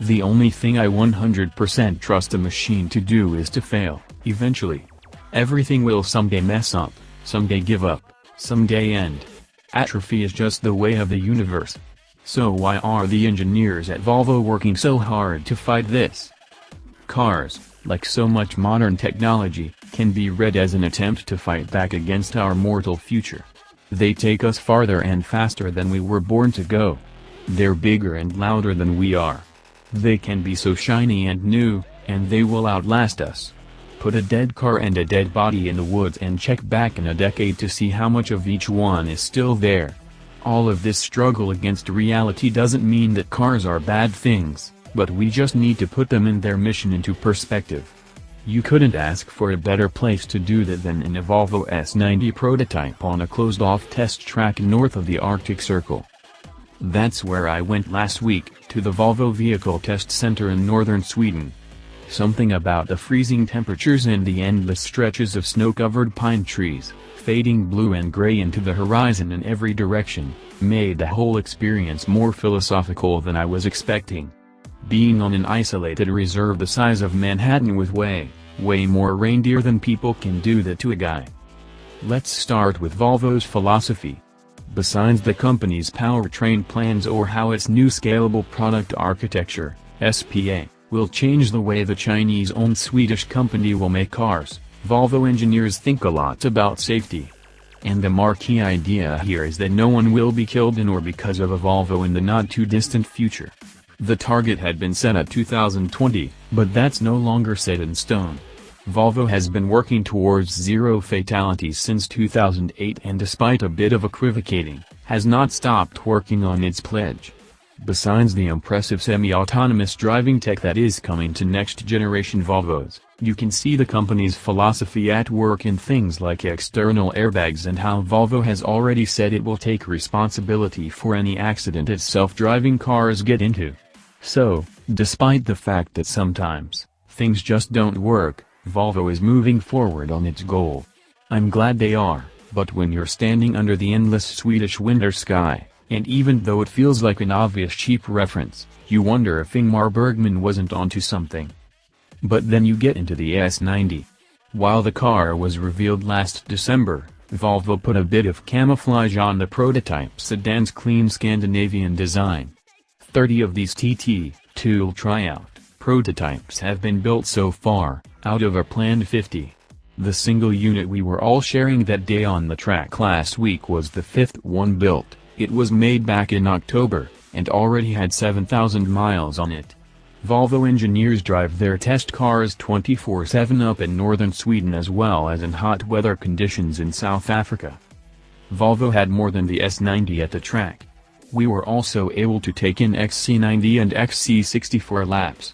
The only thing I 100% trust a machine to do is to fail, eventually. Everything will someday mess up, someday give up, someday end. Atrophy is just the way of the universe. So why are the engineers at Volvo working so hard to fight this? Cars, like so much modern technology, can be read as an attempt to fight back against our mortal future. They take us farther and faster than we were born to go. They're bigger and louder than we are. They can be so shiny and new, and they will outlast us. Put a dead car and a dead body in the woods and check back in a decade to see how much of each one is still there. All of this struggle against reality doesn't mean that cars are bad things, but we just need to put them and their mission into perspective. You couldn't ask for a better place to do that than in a Volvo S90 prototype on a closed-off test track north of the Arctic Circle. That's where I went last week, to the Volvo Vehicle Test Center in northern Sweden. Something about the freezing temperatures and the endless stretches of snow-covered pine trees, fading blue and gray into the horizon in every direction, made the whole experience more philosophical than I was expecting. Being on an isolated reserve the size of Manhattan with way more reindeer than people can do that to a guy. Let's start with Volvo's philosophy. Besides the company's powertrain plans or how its new scalable product architecture, SPA, will change the way the Chinese-owned Swedish company will make cars, Volvo engineers think a lot about safety. And the marquee idea here is that no one will be killed in or because of a Volvo in the not-too-distant future. The target had been set at 2020, but that's no longer set in stone. Volvo has been working towards zero fatalities since 2008 and despite a bit of equivocating, has not stopped working on its pledge. Besides the impressive semi-autonomous driving tech that is coming to next-generation Volvos, you can see the company's philosophy at work in things like external airbags and how Volvo has already said it will take responsibility for any accident its self-driving cars get into. So, despite the fact that sometimes, things just don't work, Volvo is moving forward on its goal. I'm glad they are, but when you're standing under the endless Swedish winter sky, and even though it feels like an obvious cheap reference, you wonder if Ingmar Bergman wasn't onto something. But then you get into the S90. While the car was revealed last December, Volvo put a bit of camouflage on the prototype sedan's clean Scandinavian design. 30 of these TT2 tryout prototypes have been built so far, out of a planned 50. The single unit we were all sharing that day on the track last week was the fifth one built. It was made back in October, and already had 7,000 miles on it. Volvo engineers drive their test cars 24/7 up in northern Sweden as well as in hot weather conditions in South Africa. Volvo had more than the S90 at the track. We were also able to take in XC90 and XC60 laps.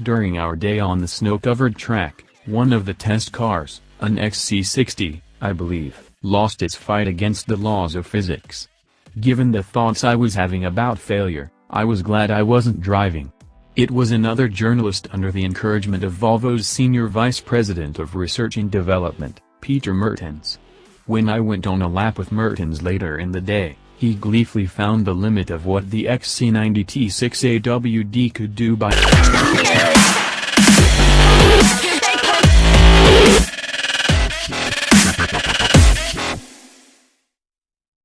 During our day on the snow-covered track, one of the test cars, an XC60, I believe, lost its fight against the laws of physics. Given the thoughts I was having about failure, I was glad I wasn't driving. It was another journalist under the encouragement of Volvo's Senior Vice President of Research and Development, Peter Mertens. When I went on a lap with Mertens later in the day, he gleefully found the limit of what the XC90 T6 AWD could do by